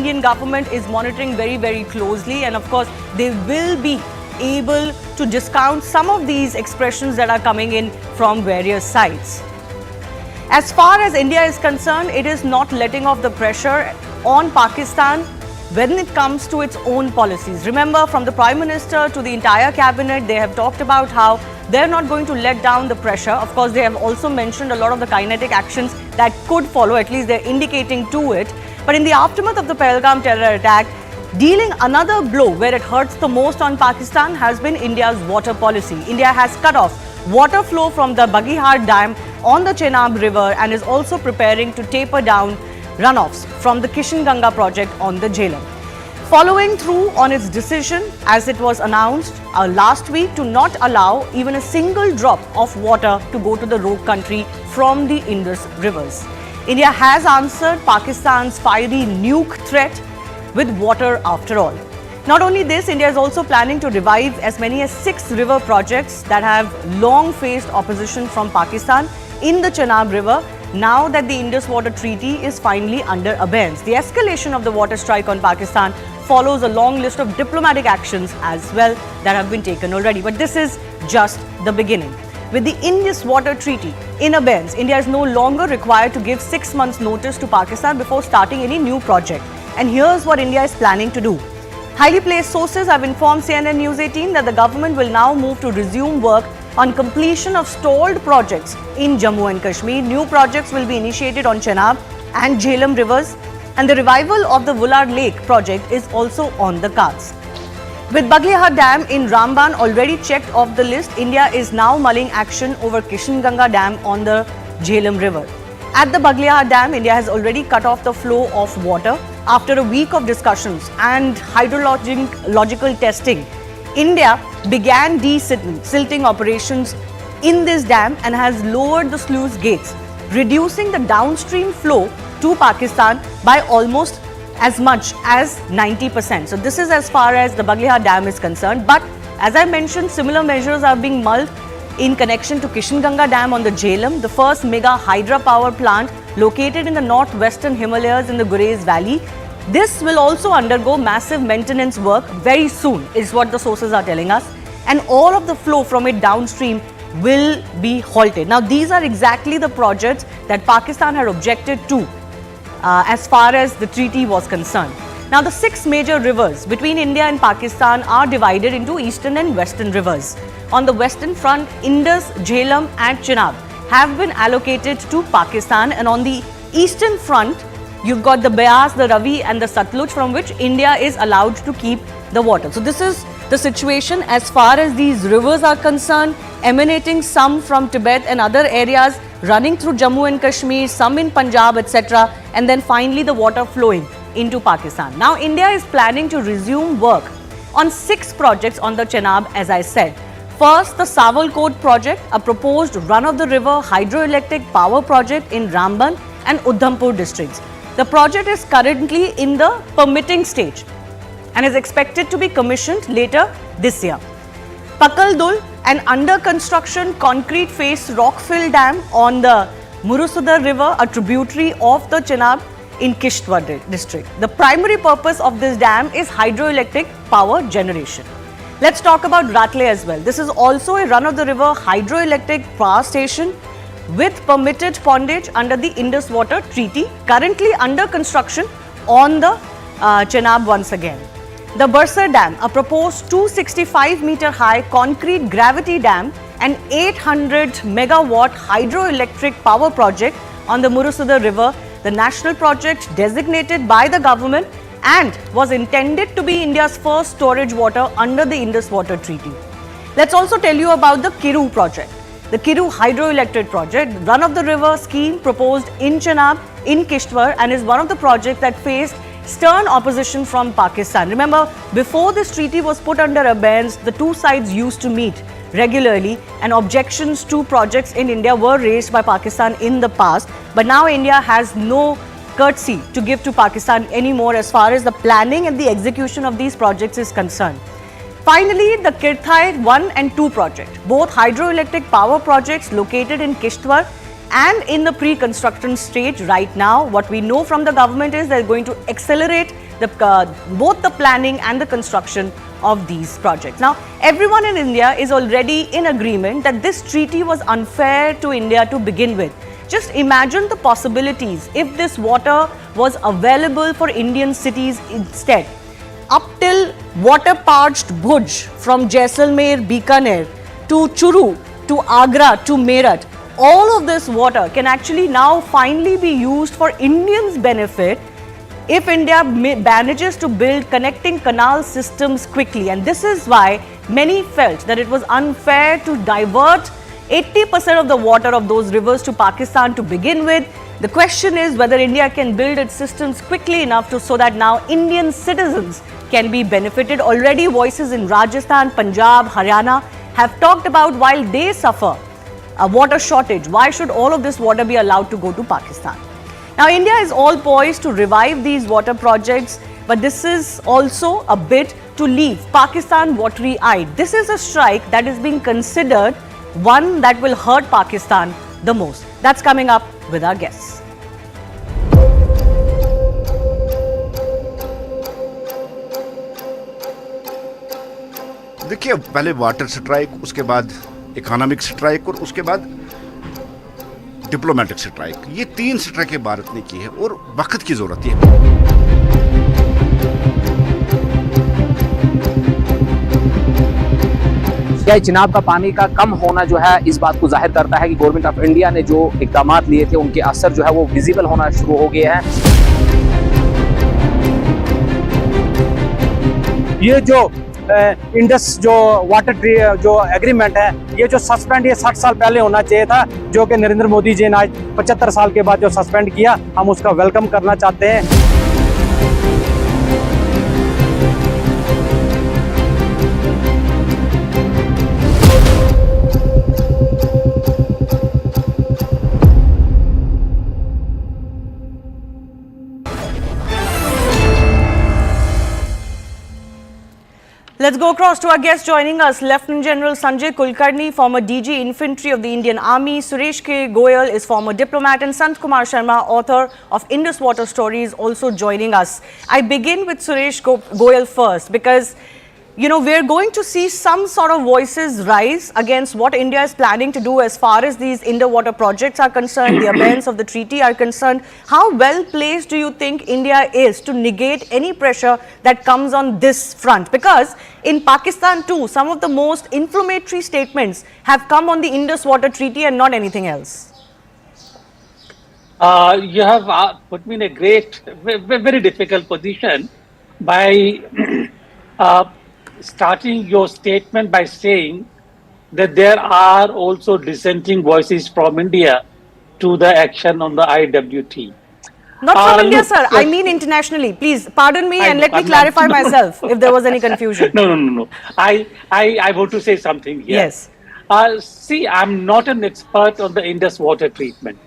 Indian government is monitoring very, very closely, and of course, they will be able to discount some of these expressions that are coming in from various sides. As far as India is concerned, it is not letting off the pressure on Pakistan when it comes to its own policies. Remember, from the Prime Minister to the entire cabinet, they have talked about how they're not going to let down the pressure. Of course, they have also mentioned a lot of the kinetic actions that could follow, at least they're indicating to it. But in the aftermath of the Pahalgam terror attack, dealing another blow where it hurts the most on Pakistan has been India's water policy. India has cut off water flow from the Bagihar Dam on the Chenab River and is also preparing to taper down runoffs from the Kishan Ganga project on the Jhelum. Following through on its decision, as it was announced last week, to not allow even a single drop of water to go to the rogue country from the Indus rivers. India has answered Pakistan's fiery nuke threat with water after all. Not only this, India is also planning to revive as many as 6 river projects that have long faced opposition from Pakistan in the Chenab River, now that the Indus Water Treaty is finally under abeyance. The escalation of the water strike on Pakistan follows a long list of diplomatic actions as well that have been taken already. But this is just the beginning. With the Indus Water Treaty in abeyance, India is no longer required to give 6 months notice to Pakistan before starting any new project. And here's what India is planning to do. Highly placed sources have informed CNN News 18 that the government will now move to resume work on completion of stalled projects in Jammu and Kashmir. New projects will be initiated on Chenab and Jhelum rivers, and the revival of the Vular Lake project is also on the cards. With Bagihar Dam in Ramban already checked off the list, India is now mulling action over Kishan Ganga Dam on the Jhelum River. At the Bagihar Dam, India has already cut off the flow of water. After a week of discussions and hydrological testing, India began desilting operations in this dam and has lowered the sluice gates, reducing the downstream flow to Pakistan by almost as much as 90%. So this is as far as the Bagihar Dam is concerned. But as I mentioned, similar measures are being mulled in connection to Kishan Ganga Dam on the Jhelum, the first mega hydropower plant located in the northwestern Himalayas in the Gurez Valley. This will also undergo massive maintenance work very soon, is what the sources are telling us. And all of the flow from it downstream will be halted. Now, these are exactly the projects that Pakistan had objected to as far as the treaty was concerned. Now, the 6 major rivers between India and Pakistan are divided into eastern and western rivers. On the western front, Indus, Jhelum and Chenab have been allocated to Pakistan, and on the eastern front, you've got the Beas, the Ravi and the Satluj, from which India is allowed to keep the water. So this is the situation as far as these rivers are concerned, emanating some from Tibet and other areas, running through Jammu and Kashmir, some in Punjab, etc. And then finally the water flowing into Pakistan. Now India is planning to resume work on 6 projects on the Chenab, as I said. First, the Sawalkot project, a proposed run-of-the-river hydroelectric power project in Ramban and Udhampur districts. The project is currently in the permitting stage and is expected to be commissioned later this year. Pakaldul, an under-construction concrete face rock-fill dam on the Murusudar River, a tributary of the Chenab in Kishtwar district. The primary purpose of this dam is hydroelectric power generation. Let's talk about Rafale as well. This is also a run-of-the-river hydroelectric power station with permitted pondage under the Indus Water Treaty, currently under construction on the Chenab once again. The Bursar Dam, a proposed 265-meter high concrete gravity dam and 800 megawatt hydroelectric power project on the Murusudar River, the national project designated by the government and was intended to be India's first storage water under the Indus Water Treaty. Let's also tell you about the Kiru project. The Kiru hydroelectric project, run-of-the-river scheme proposed in Chenab, in Kishtwar, and is one of the projects that faced stern opposition from Pakistan. Remember, before this treaty was put under abeyance, the two sides used to meet regularly and objections to projects in India were raised by Pakistan in the past. But now India has no courtesy to give to Pakistan anymore as far as the planning and the execution of these projects is concerned. Finally, the Kirthai 1 and 2 project, both hydroelectric power projects located in Kishtwar and in the pre-construction stage right now. What we know from the government is they're going to accelerate both the planning and the construction of these projects. Now, everyone in India is already in agreement that this treaty was unfair to India to begin with. Just imagine the possibilities if this water was available for Indian cities instead. Up till water-parched Bhuj, from Jaisalmer, Bikaner to Churu, to Agra, to Meerut, all of this water can actually now finally be used for Indians' benefit if India manages to build connecting canal systems quickly. And this is why many felt that it was unfair to divert 80% of the water of those rivers to Pakistan to begin with. The question is whether India can build its systems quickly enough so that now Indian citizens can be benefited. Already voices in Rajasthan, Punjab, Haryana have talked about while they suffer a water shortage, why should all of this water be allowed to go to Pakistan? Now, India is all poised to revive these water projects, but this is also a bid to leave Pakistan watery-eyed. This is a strike that is being considered one that will hurt Pakistan the most. That's coming up with our guests. देखिए, पहले water strike, उसके बाद economic strike और उसके बाद diplomatic strike, ये 3 स्ट्राइकें भारत ने की है और वक्त की जरूरत है। चिनाब का पानी का कम होना जो है इस बात को जाहिर करता है कि गवर्नमेंट ऑफ इंडिया ने जो इकदाम लिए थे उनके असर जो है वो विजिबल होना शुरू हो गया है। ये जो इंडस जो वाटर ट्री जो एग्रीमेंट है, ये जो सस्पेंड ये 60 साल पहले होना चाहिए था, जो कि नरेंद्र मोदी जी ने आज 75 साल के बाद जो सस्पेंड किया, हम उसका वेलकम करना चाहते हैं। Let's go across to our guest joining us, Lieutenant General Sanjay Kulkarni, former DG Infantry of the Indian Army. Suresh K. Goyal is former diplomat, and Sant Kumar Sharma, author of Indus Water Stories, also joining us. I begin with Suresh Goyal first because, you know, we're going to see some sort of voices rise against what India is planning to do as far as these underwater projects are concerned, the abeyance of the treaty are concerned. How well placed do you think India is to negate any pressure that comes on this front? Because in Pakistan too, some of the most inflammatory statements have come on the Indus Water Treaty and not anything else. You have put me in a very difficult position by starting your statement by saying that there are also dissenting voices from India to the action on the IWT. Not from India, sir. I mean internationally. Please pardon me and let me clarify myself if there was any confusion. No. I want to say something here. Yes. See, I'm not an expert on the Indus water treatment.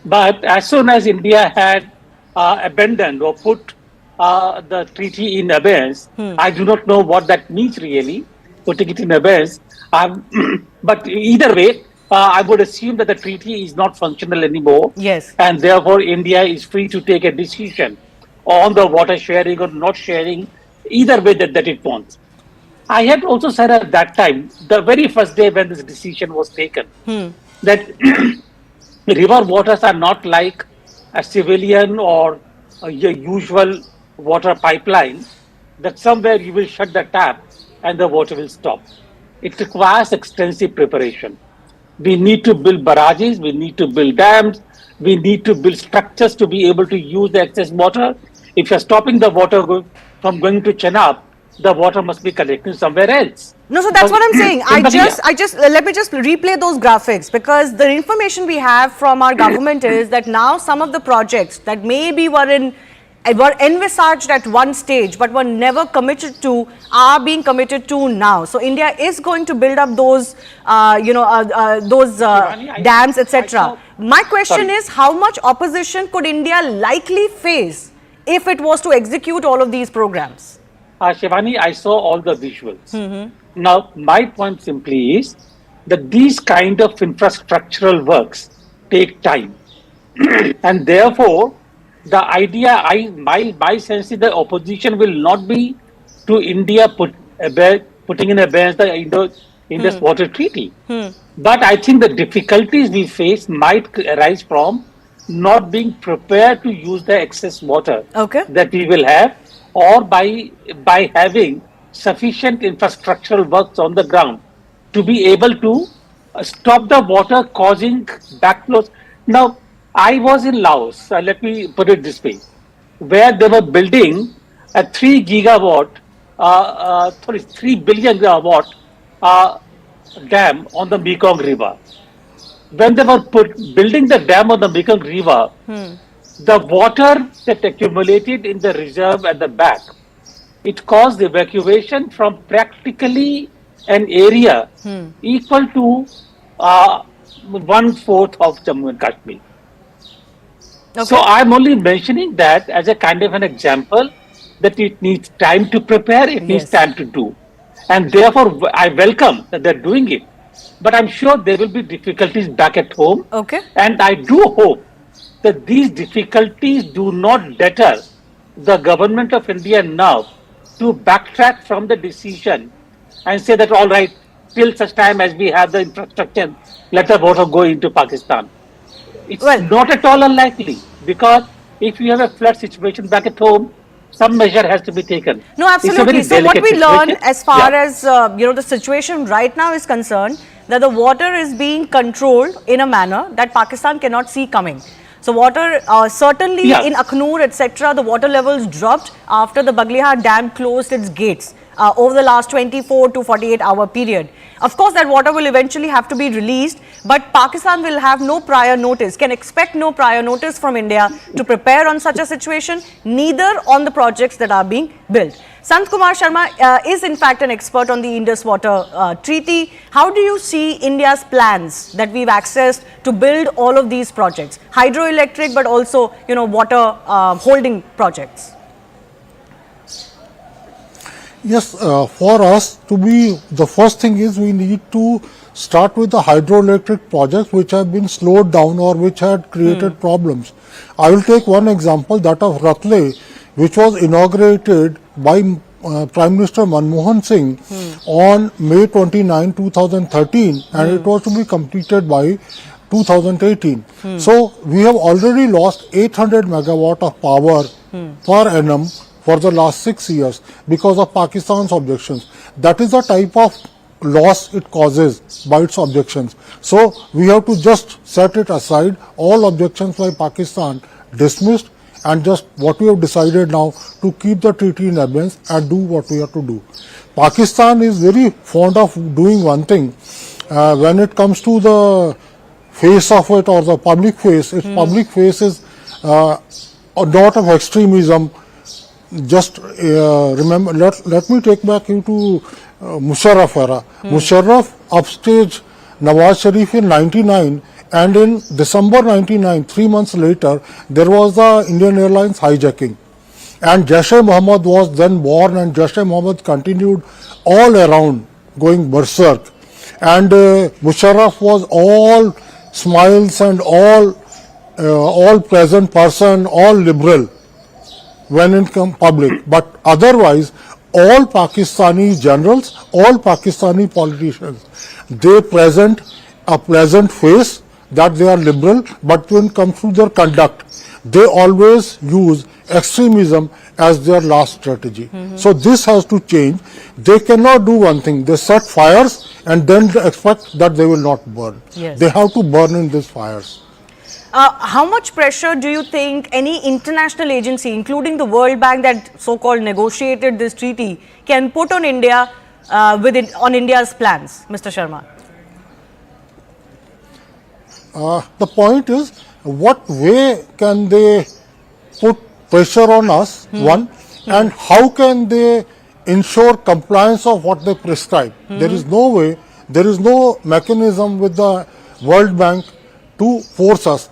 But as soon as India had abandoned or put the treaty in abeyance, I do not know what that means really, putting it in abeyance. But either way, I would assume that the treaty is not functional anymore. Yes. And therefore, India is free to take a decision on the water sharing or not sharing, either way that it wants. I had also said at that time, the very first day when this decision was taken, that river waters are not like a civilian or a usual water pipeline, that somewhere you will shut the tap and the water will stop. It requires extensive preparation. We need to build barrages, we need to build dams, we need to build structures to be able to use the excess water. If you're stopping the water from going to Chenab, the water must be collected somewhere else. No, so that's what I'm saying. Let me just replay those graphics, because the information we have from our government is that now some of the projects that maybe were envisaged at one stage but were never committed to are being committed to now. So India is going to build up those, dams, etc. My question is, how much opposition could India likely face if it was to execute all of these programs? Shivani, I saw all the visuals. Now, my point simply is that these kind of infrastructural works take time. And therefore, the idea, my sense is the opposition will not be to India putting in abeyance the Indus Water Treaty. But I think the difficulties we face might arise from not being prepared to use the excess water that we will have, or by having sufficient infrastructural works on the ground to be able to stop the water causing backflows. Now, I was in Laos, let me put it this way, where they were building a 3 gigawatt, 3 billion watt dam on the Mekong River. When they were building the dam on the Mekong River, the water that accumulated in the reserve at the back, it caused evacuation from practically an area equal to 1/4 of Jammu and Kashmir. So I'm only mentioning that as a kind of an example that it needs time to prepare, it needs time to do. And therefore, I welcome that they're doing it. But I'm sure there will be difficulties back at home. And I do hope that these difficulties do not deter the government of India now to backtrack from the decision and say that, all right, till such time as we have the infrastructure, let the water go into Pakistan. It's not at all unlikely, because if you have a flood situation back at home, some measure has to be taken. No, absolutely. So what we learn as far as the situation right now is concerned, that the water is being controlled in a manner that Pakistan cannot see coming. So water, certainly in Akhnur, etc., the water levels dropped after the Bagliha Dam closed its gates over the last 24 to 48 hour period. Of course, that water will eventually have to be released, but Pakistan will have no prior notice, can expect no prior notice from India to prepare on such a situation, neither on the projects that are being built. Sant Kumar Sharma is in fact an expert on the Indus Water Treaty. How do you see India's plans that we've accessed to build all of these projects, hydroelectric but also water holding projects? Yes, for us to be, the first thing is we need to start with the hydroelectric projects which have been slowed down or which had created problems. I will take one example, that of Rafale, which was inaugurated by Prime Minister Manmohan Singh on May 29, 2013, and it was to be completed by 2018. So we have already lost 800 megawatt of power per annum for the last 6 years because of Pakistan's objections. That is the type of loss it causes by its objections. So we have to just set it aside, all objections by Pakistan dismissed, and just what we have decided now to keep the treaty in abeyance and do what we have to do. Pakistan is very fond of doing one thing. When it comes to the face of it, or the public face, its public face is a lot of extremism. Just remember, let me take back you to Musharraf era. Musharraf upstaged Nawaz Sharif in 99, and in December 99, 3 months later, there was the Indian Airlines hijacking. And Jaish-e-Mohammed was then born, and Jaish-e-Mohammed continued all around, going berserk. And Musharraf was all smiles and all pleasant person, all liberal when in public, but otherwise all Pakistani generals, all Pakistani politicians, they present a pleasant face that they are liberal, but when it comes to their conduct, they always use extremism as their last strategy. So this has to change. They cannot do one thing, they set fires and then expect that they will not burn. They have to burn in these fires. How much pressure do you think any international agency, including the World Bank that so-called negotiated this treaty, can put on India on India's plans, Mr. Sharma? The point is, what way can they put pressure on us, one, and how can they ensure compliance of what they prescribe? There is no way, there is no mechanism with the World Bank to force us.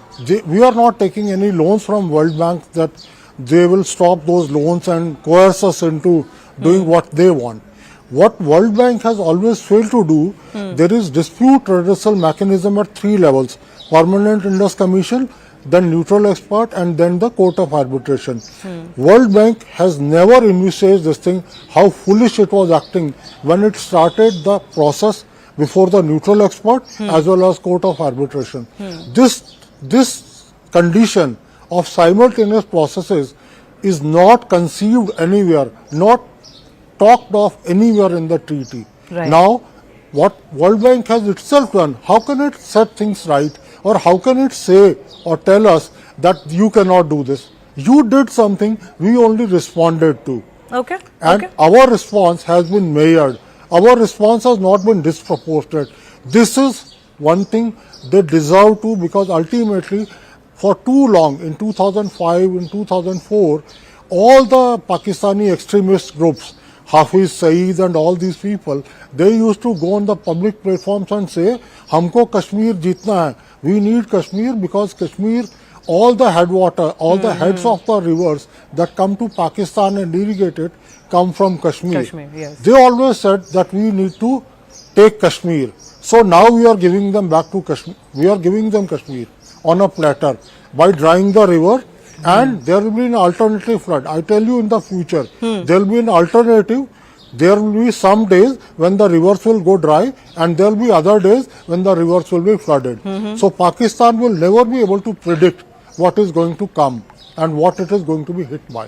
We are not taking any loans from World Bank that they will stop those loans and coerce us into doing what they want. What World Bank has always failed to do, there is dispute redressal mechanism at 3 levels: Permanent Indus Commission, then neutral expert, and then the court of arbitration. World Bank has never envisaged this thing, how foolish it was acting when it started the process before the neutral expert as well as court of arbitration. This condition of simultaneous processes is not conceived anywhere, not talked of anywhere in the treaty. Right. Now, what World Bank has itself done, how can it set things right, or how can it say or tell us that you cannot do this? You did something, we only responded to. Okay. And okay. our response has been measured. Our response has not been disproportionate. This is one thing they deserve to, because ultimately, for too long, in 2005, in 2004, all the Pakistani extremist groups, Hafiz Saeed and all these people, they used to go on the public platforms and say, "Humko Kashmir jeetna hai. We need Kashmir because Kashmir, all the headwater, all the heads of the rivers that come to Pakistan and irrigate it come from Kashmir." Kashmir, yes. They always said that we need to take Kashmir. So now we are giving them back to Kashmir. We are giving them Kashmir on a platter by drying the river. And there will be an alternative flood. I tell you, in the future, there will be an alternative. There will be some days when the rivers will go dry, and there will be other days when the rivers will be flooded. So Pakistan will never be able to predict what is going to come and what it is going to be hit by.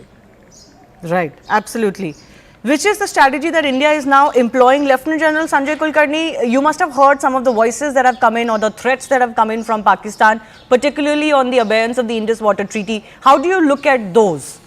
Right, absolutely. Which is the strategy that India is now employing? Lieutenant General Sanjay Kulkarni, you must have heard some of the voices that have come in, or the threats that have come in from Pakistan, particularly on the abeyance of the Indus Water Treaty. How do you look at those?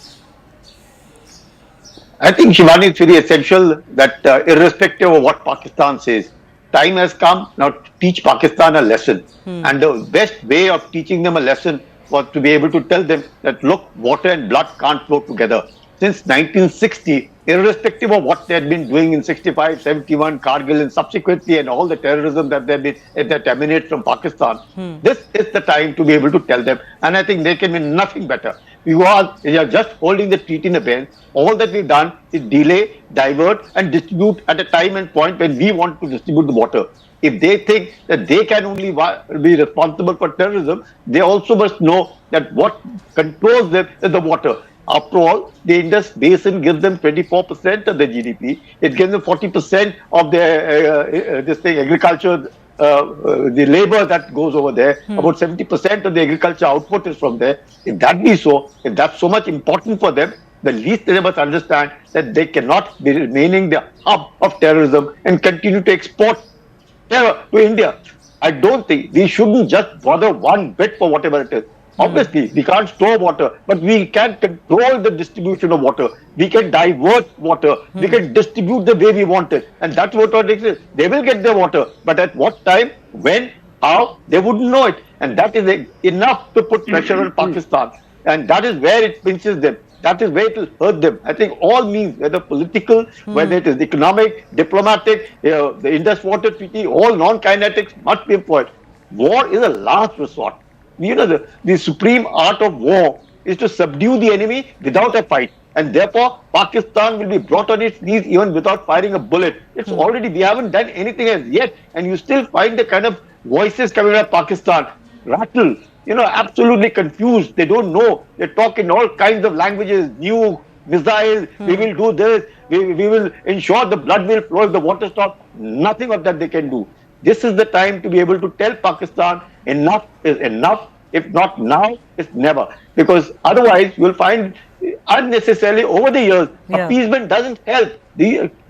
I think, Shivani, it's very essential that irrespective of what Pakistan says, time has come now to teach Pakistan a lesson. And the best way of teaching them a lesson was to be able to tell them that, look, water and blood can't flow together. Since 1960, irrespective of what they had been doing in 65, 71, Kargil, and subsequently, and all the terrorism that emanates from Pakistan, this is the time to be able to tell them. And I think there can be nothing better. We are just holding the treaty in abeyance. All that we've done is delay, divert, and distribute at a time and point when we want to distribute the water. If they think that they can only be responsible for terrorism, they also must know that what controls them is the water. After all, the Indus Basin gives them 24% of their GDP. It gives them 40% of their agriculture, the labor that goes over there. About 70% of the agriculture output is from there. If that be so, if that's so much important for them, the least they must understand that they cannot be remaining the hub of terrorism and continue to export terror to India. I don't think we shouldn't just bother one bit for whatever it is. Obviously, we can't store water, but we can control the distribution of water. We can divert water. We can distribute the way we want it. And that's what it is. They will get their water. But at what time, when, how, they wouldn't know it. And that is enough to put pressure on Pakistan. And that is where it pinches them. That is where it will hurt them. I think all means, whether political, whether it is economic, diplomatic, the Indus Water Treaty, all non-kinetics must be employed. War is a last resort. You know, the supreme art of war is to subdue the enemy without a fight. And therefore, Pakistan will be brought on its knees even without firing a bullet. It's already, we haven't done anything as yet. And you still find the kind of voices coming out of Pakistan, rattled, absolutely confused. They don't know. They talk in all kinds of languages, new missiles, we will do this, we will ensure the blood will flow if the water stops. Nothing of that they can do. This is the time to be able to tell Pakistan enough is enough. If not now, it's never. Because otherwise, you will find unnecessarily over the years, appeasement doesn't help.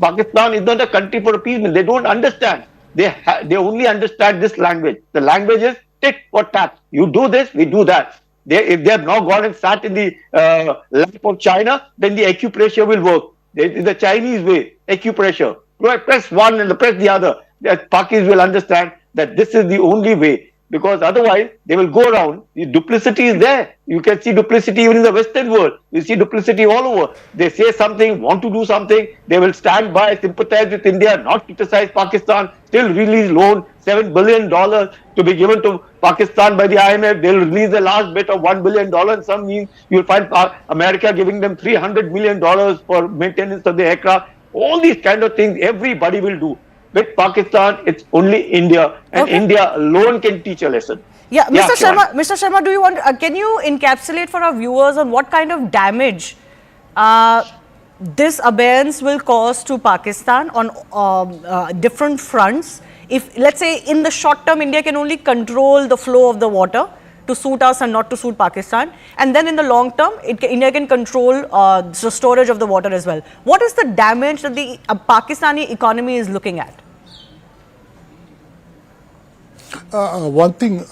Pakistan is not a country for appeasement. They don't understand. They only understand this language. The language is tit for tat. You do this, we do that. If they have now gone and sat in the lap of China, then the acupressure will work. It is the Chinese way, acupressure. Press one and press the other. The Pakis will understand that this is the only way. Because otherwise, they will go around. The duplicity is there. You can see duplicity even in the Western world. You see duplicity all over. They say something, want to do something. They will stand by, sympathize with India, not criticize Pakistan, still release loan, $7 billion to be given to Pakistan by the IMF. They will release the last bit of $1 billion. In some means, you will find America giving them $300 million for maintenance of the aircraft. All these kind of things, everybody will do. With Pakistan, it's only India, and India alone can teach a lesson. Yeah, Mr. Shivani. Mr. Sharma, do you want? Can you encapsulate for our viewers on what kind of damage this abeyance will cause to Pakistan on different fronts? If, let's say, in the short term, India can only control the flow of the water to suit us and not to suit Pakistan, and then in the long term, India can control the storage of the water as well. What is the damage that the Pakistani economy is looking at? One thing,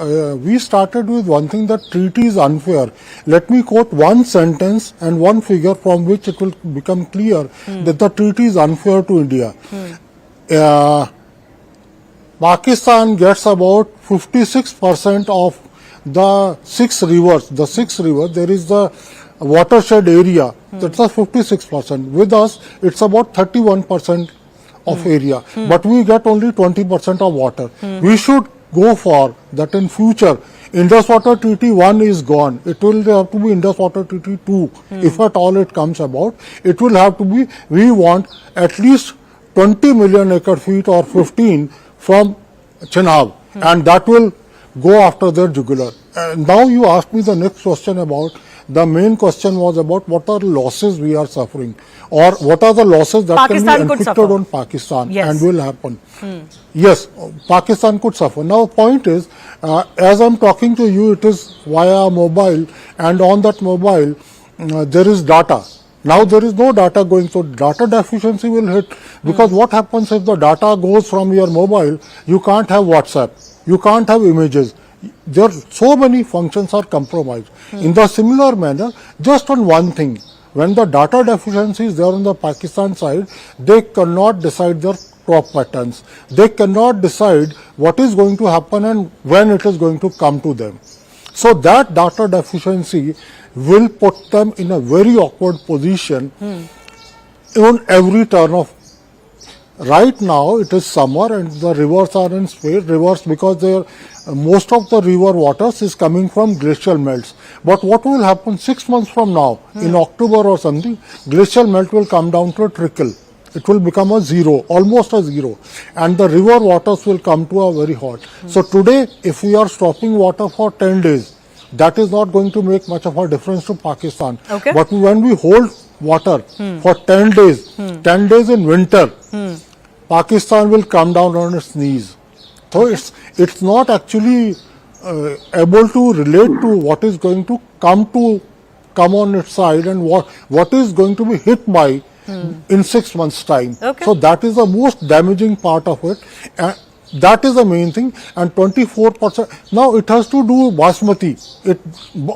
we started with one thing, that treaty is unfair. Let me quote one sentence and one figure from which it will become clear that the treaty is unfair to India. Pakistan gets about 56% of the 6 rivers. The 6 rivers, there is the watershed area, that's a 56%. With us, it's about 31% of area, but we get only 20% of water. We should go for that in future. Indus Water Treaty 1 is gone. It will have to be Indus Water Treaty 2. If at all it comes about, it will have to be, we want at least 20 million acre feet or 15 from Chenab, and that will go after their jugular. Now you asked me the next question about, the main question was about what are the losses we are suffering, or what are the losses that Pakistan can be could inflicted suffer on Pakistan, Yes. and will happen. Yes, Pakistan could suffer. Now point is, as I'm talking to you, it is via mobile, and on that mobile there is data. Now there is no data going, so data deficiency will hit, because what happens if the data goes from your mobile, you can't have WhatsApp, you can't have images. There so many functions are compromised. In the similar manner, just on one thing, when the data deficiency is there on the Pakistan side, they cannot decide their crop patterns. They cannot decide what is going to happen and when it is going to come to them. So that data deficiency will put them in a very awkward position on every turn of. Right now it is summer and the rivers are in rivers, because they are, most of the river waters is coming from glacial melts. But what will happen 6 months from now, in October or something, glacial melt will come down to a trickle. It will become a zero, almost a zero, and the river waters will come to a very hot. So today, if we are stopping water for 10 days, that is not going to make much of a difference to Pakistan. Okay. But when we hold water for 10 days, 10 days in winter, Pakistan will come down on its knees. So it's not actually able to relate to what is going to come on its side, and what is going to be hit by in 6 months' time. Okay. So that is the most damaging part of it. That is the main thing. And 24%. Now it has to do basmati. It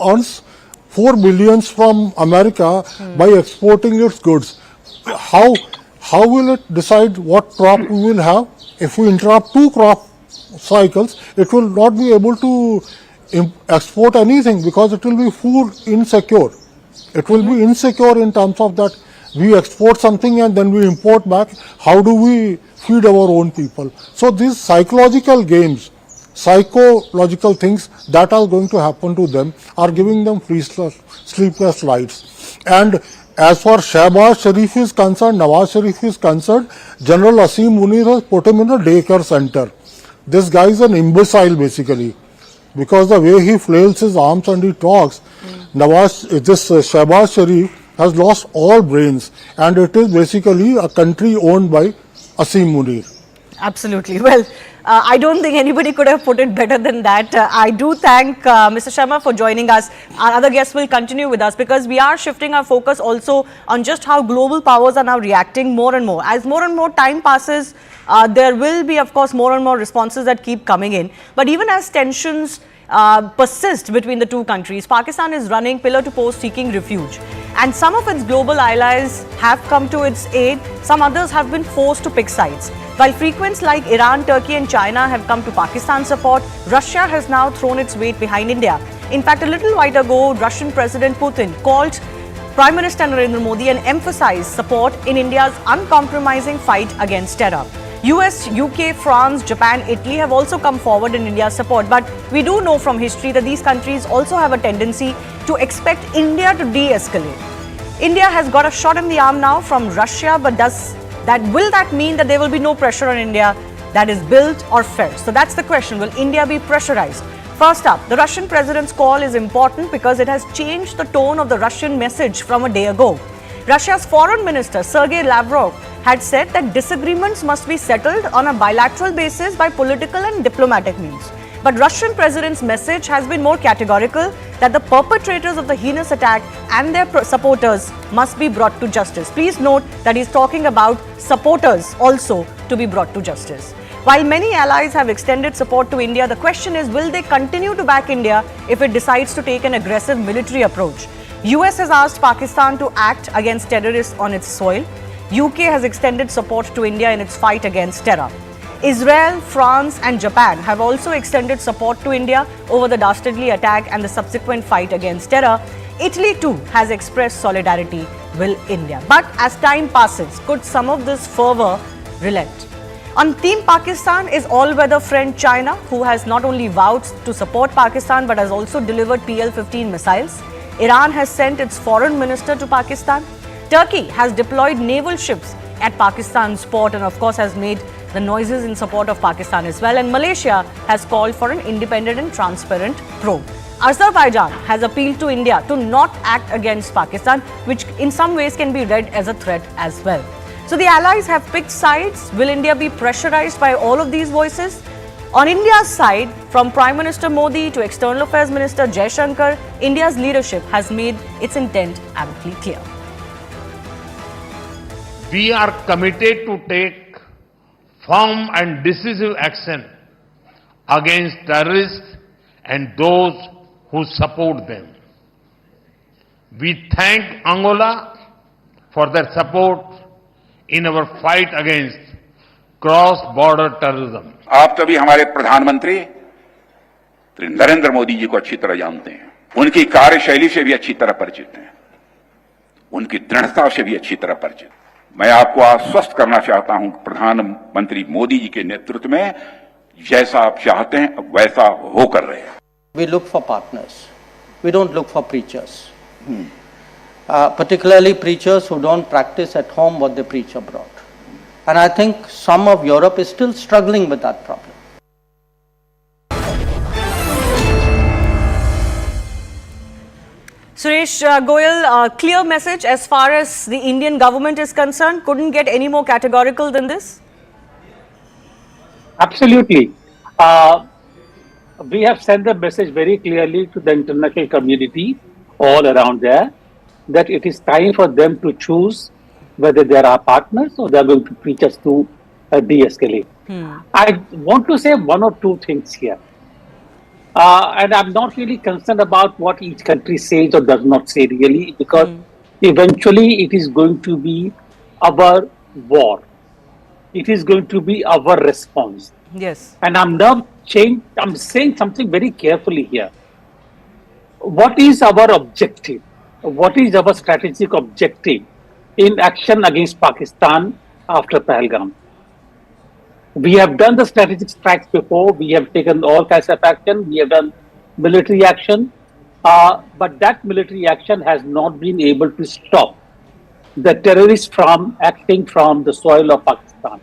earns 4 billions from America by exporting its goods. How will it decide what crop we will have? If we interrupt 2 crop cycles, it will not be able to export anything, because it will be food insecure. It will be insecure in terms of that we export something and then we import back. How do we feed our own people? So these psychological games, psychological things that are going to happen to them are giving them sleepless nights. And as far Shehbaz Sharif is concerned, Nawaz Sharif is concerned, General Asim Munir has put him in a daycare center. This guy is an imbecile basically, because the way he flails his arms and he talks, Shehbaz Sharif has lost all brains, and it is basically a country owned by Asim Munir. Absolutely. Well, I don't think anybody could have put it better than that. I do thank Mr. Sharma for joining us. Our other guests will continue with us, because we are shifting our focus also on just how global powers are now reacting more and more. As more and more time passes, there will be, of course, more and more responses that keep coming in. But even as tensions persist between the two countries, Pakistan is running pillar to post seeking refuge. And some of its global allies have come to its aid. Some others have been forced to pick sides. While frequents like Iran, Turkey and China have come to Pakistan's support, Russia has now thrown its weight behind India. In fact, a little while ago, Russian President Putin called Prime Minister Narendra Modi and emphasized support in India's uncompromising fight against terror. US, UK, France, Japan, Italy have also come forward in India's support. But we do know from history that these countries also have a tendency to expect India to de-escalate. India has got a shot in the arm now from Russia, but will that mean that there will be no pressure on India that is built or felt? So that's the question. Will India be pressurized? First up, the Russian president's call is important because it has changed the tone of the Russian message from a day ago. Russia's foreign minister Sergei Lavrov had said that disagreements must be settled on a bilateral basis by political and diplomatic means. But Russian president's message has been more categorical that the perpetrators of the heinous attack and their supporters must be brought to justice. Please note that he's talking about supporters also to be brought to justice. While many allies have extended support to India, the question is, will they continue to back India if it decides to take an aggressive military approach? US has asked Pakistan to act against terrorists on its soil. UK has extended support to India in its fight against terror. Israel, France and Japan have also extended support to India over the dastardly attack and the subsequent fight against terror. Italy too has expressed solidarity with India. But as time passes, could some of this fervor relent? On Team Pakistan is all-weather friend China, who has not only vowed to support Pakistan but has also delivered PL-15 missiles. Iran has sent its foreign minister to Pakistan. Turkey has deployed naval ships at Pakistan's port and of course has made the noises in support of Pakistan as well. And Malaysia has called for an independent and transparent probe. Azerbaijan has appealed to India to not act against Pakistan, which in some ways can be read as a threat as well. So the allies have picked sides. Will India be pressurized by all of these voices? On India's side, from Prime Minister Modi to External Affairs Minister Jaishankar, India's leadership has made its intent amply clear. We are committed to take firm and decisive action against terrorists and those who support them. We thank Angola for their support in our fight against cross-border terrorism. आप सभी हमारे प्रधानमंत्री श्री नरेंद्र मोदी जी को अच्छी तरह जानते हैं, उनकी कार्यशैली से भी अच्छी तरह परिचित हैं, उनकी दृढ़ता से भी अच्छी तरह परिचित। मैं आपको आश्वस्त करना चाहता हूं कि प्रधानमंत्री मोदी जी के नेतृत्व में जैसा आप चाहते हैं वैसा हो कर रहे हैं। We look for partners. We don't look for preachers. Particularly preachers who don't practice at home what they preach abroad. And I think some of Europe is still struggling with that problem. Suresh Goyal, clear message as far as the Indian government is concerned. Couldn't get any more categorical than this? Absolutely. We have sent the message very clearly to the international community all around there that it is time for them to choose whether they are our partners or they are going to preach us to de-escalate. I want to say one or two things here. And I'm not really concerned about what each country says or does not say really, because eventually it is going to be our war. It is going to be our response. Yes. And I'm saying something very carefully here. What is our objective? What is our strategic objective in action against Pakistan after Pahalgam? We have done the strategic strikes before. We have taken all kinds of action. We have done military action. But that military action has not been able to stop the terrorists from acting from the soil of Pakistan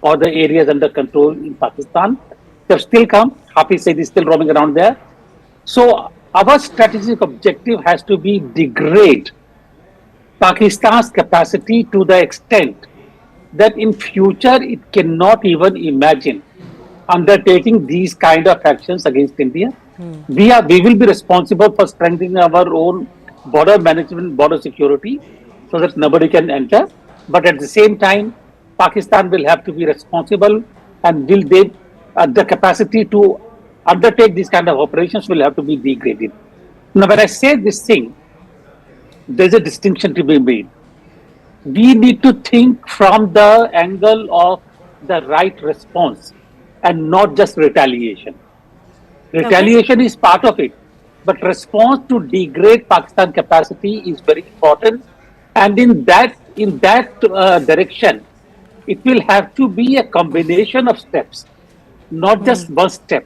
or the areas under control in Pakistan. They have still come. Hafiz Saeed is still roaming around there. So our strategic objective has to be degrade Pakistan's capacity to the extent that in future it cannot even imagine undertaking these kind of actions against India. We will be responsible for strengthening our own border management, border security, so that nobody can enter. But at the same time, Pakistan will have to be responsible, and the capacity to undertake these kind of operations will have to be degraded. Now, when I say this thing, there's a distinction to be made. We need to think from the angle of the right response and not just retaliation. Retaliation is part of it, but response to degrade Pakistan capacity is very important. And in that direction, it will have to be a combination of steps, not just one step.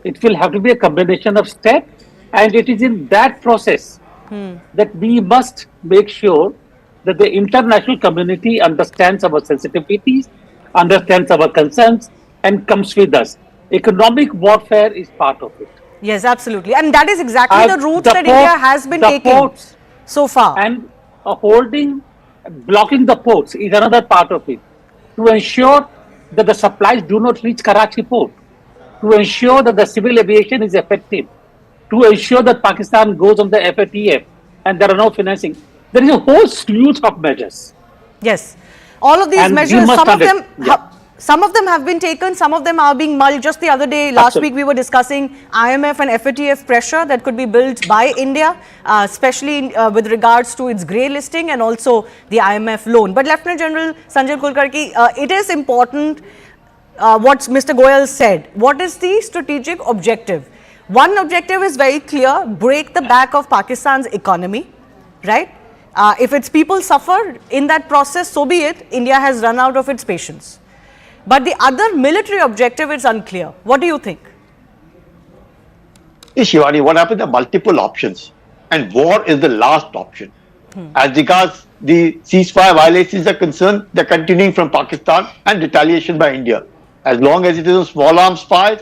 It will have to be a combination of steps, and it is in that process that we must make sure that the international community understands our sensitivities, understands our concerns, and comes with us. Economic warfare is part of it. Yes, absolutely. And that is exactly the route that port- India has been the taking ports so far. and blocking the ports is another part of it, to ensure that the supplies do not reach Karachi port, to ensure that the civil aviation is effective, to ensure that Pakistan goes on the FATF and there are no financing. There is a whole slew of measures. Yes, all of these And we measures, must some of them have been taken, some of them are being mulled. Just the other day, last Absolutely. week, we were discussing IMF and FATF pressure that could be built by India, especially with regards to its grey listing and also the IMF loan. But Lieutenant General Sanjay Kulkarni, it is important what Mr. Goyal said. What is the strategic objective? One objective is very clear: break the back of Pakistan's economy, right? If its people suffer in that process, so be it. India has run out of its patience. But the other military objective is unclear. What do you think? Shivani, what happened? There are multiple options, and war is the last option. As regards the ceasefire violations are concerned, they're continuing from Pakistan and retaliation by India. As long as it is a small arms fire,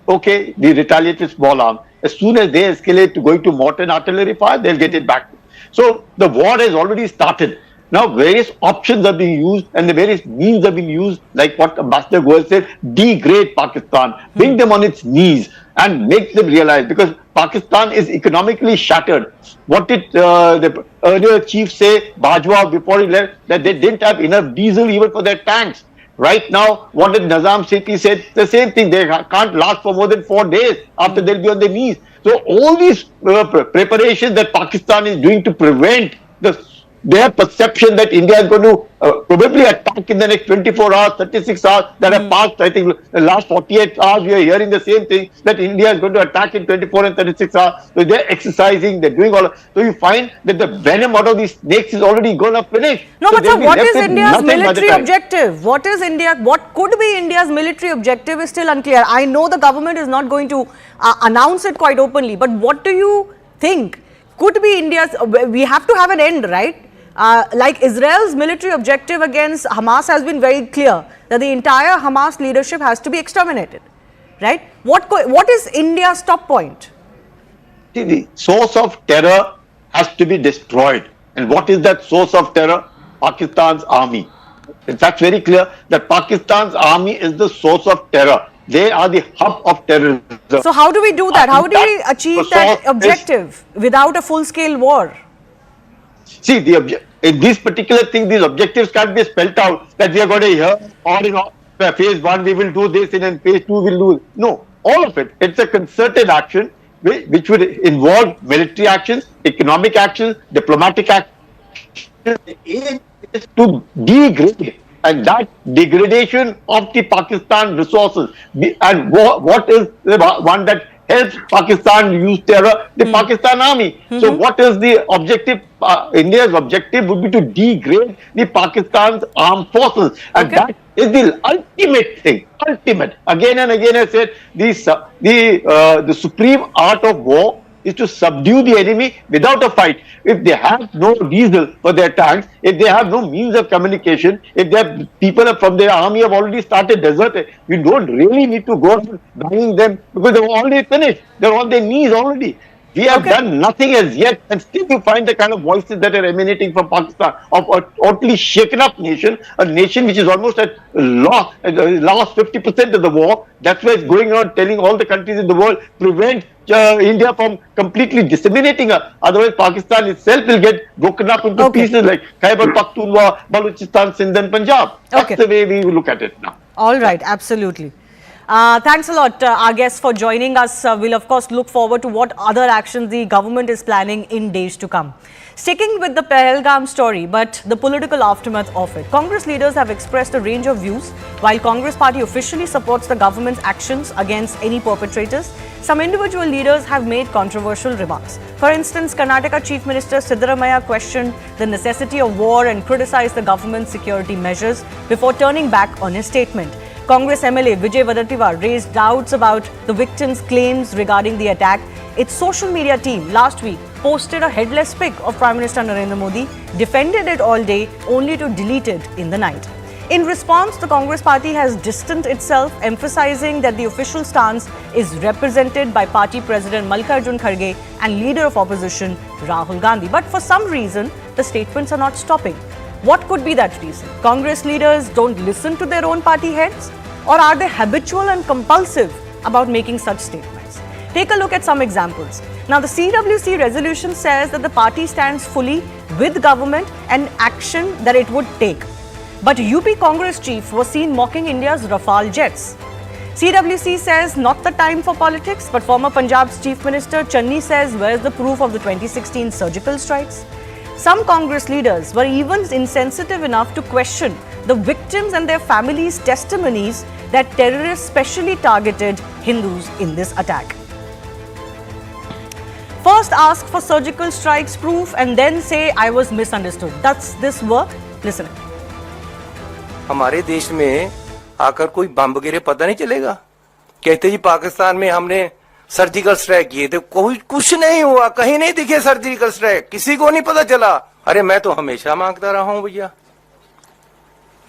okay, we retaliate with small arms. As soon as they escalate to going to mortar and artillery fire, they'll get it back. So the war has already started. Now various options are being used and the various means are being used, like what Ambassador Goyal said, degrade Pakistan, bring them on its knees and make them realize, because Pakistan is economically shattered. What did the earlier chief say, Bajwa, before he left, that they didn't have enough diesel even for their tanks. Right now, what did Nizam Sethi said? The same thing. They can't last for more than 4 days after they'll be on their knees. So all these preparations that Pakistan is doing to prevent their perception that India is going to probably attack in the next 24 hours, 36 hours that have passed. I think the last 48 hours we are hearing the same thing, that India is going to attack in 24 and 36 hours. So they're exercising, they're doing all. So you find that the venom out of these snakes is already going to finish. No, so but sir, what is with India's nothing by the military time. objective? What could be India's military objective is still unclear. I know the government is not going to announce it quite openly, but what do you think could be India's? We have to have an end, right? Like Israel's military objective against Hamas has been very clear, that the entire Hamas leadership has to be exterminated, right? What is India's top point? See, the source of terror has to be destroyed. And what is that source of terror? Pakistan's army. That's very clear, that Pakistan's army is the source of terror. They are the hub of terrorism. So how do we do that? How do we achieve that objective without a full-scale war? See, in this particular thing, these objectives can't be spelled out that we are going to hear on and on. Phase 1 we will do this and in phase 2 we will do. No, all of it. It's a concerted action which would involve military actions, economic actions, diplomatic actions. The aim is to degrade, and that degradation of the Pakistan resources. And what is the one that helps Pakistan use terror? The Pakistan army. So what is the objective? India's objective would be to degrade the Pakistan's armed forces, and that is the ultimate thing. Ultimate. Again and again, I said the supreme art of war is to subdue the enemy without a fight. If they have no diesel for their tanks, if they have no means of communication, if their people from their army have already started deserting, we don't really need to go on buying them, because they're already finished. They're on their knees already. We have done nothing as yet, and still you find the kind of voices that are emanating from Pakistan, of a totally shaken up nation, a nation which is almost at lost 50% of the war. That's why it's going on telling all the countries in the world, prevent India from completely disseminating her. Otherwise, Pakistan itself will get broken up into pieces like Khyber Pakhtunkhwa, Balochistan, Sindh and Punjab. That's the way we look at it now. All right, absolutely. Thanks a lot, our guests, for joining us. We'll of course look forward to what other actions the government is planning in days to come. Sticking with the Pahalgam story, but the political aftermath of it, Congress leaders have expressed a range of views. While Congress party officially supports the government's actions against any perpetrators, some individual leaders have made controversial remarks. For instance, Karnataka Chief Minister Siddaramaiah questioned the necessity of war and criticized the government's security measures before turning back on his statement. Congress MLA Vijay Wadatiwar raised doubts about the victims' claims regarding the attack. Its social media team last week posted a headless pic of Prime Minister Narendra Modi, defended it all day only to delete it in the night. In response, the Congress party has distanced itself, emphasizing that the official stance is represented by party president Mallikarjun Kharge and leader of opposition Rahul Gandhi. But for some reason, the statements are not stopping. What could be that reason? Congress leaders don't listen to their own party heads? Or are they habitual and compulsive about making such statements? Take a look at some examples. Now, the CWC resolution says that the party stands fully with government and action that it would take. But UP Congress chief was seen mocking India's Rafale jets. CWC says not the time for politics, but former Punjab's chief minister Channi says where's the proof of the 2016 surgical strikes? Some Congress leaders were even insensitive enough to question the victims and their families' testimonies that terrorists specially targeted Hindus in this attack. First ask for surgical strikes proof and then say I was misunderstood. Does this work? Listen. हमारे देश में आकर कोई बम गिरे पता नहीं चलेगा। कहते जी पाकिस्तान में हमने सर्जिकल स्ट्राइक किए थे, कोई कुछ नहीं हुआ, कहीं नहीं दिखे सर्जिकल स्ट्राइक, किसी को नहीं पता चला। अरे मैं तो हमेशा मांगता रहा हूं भैया,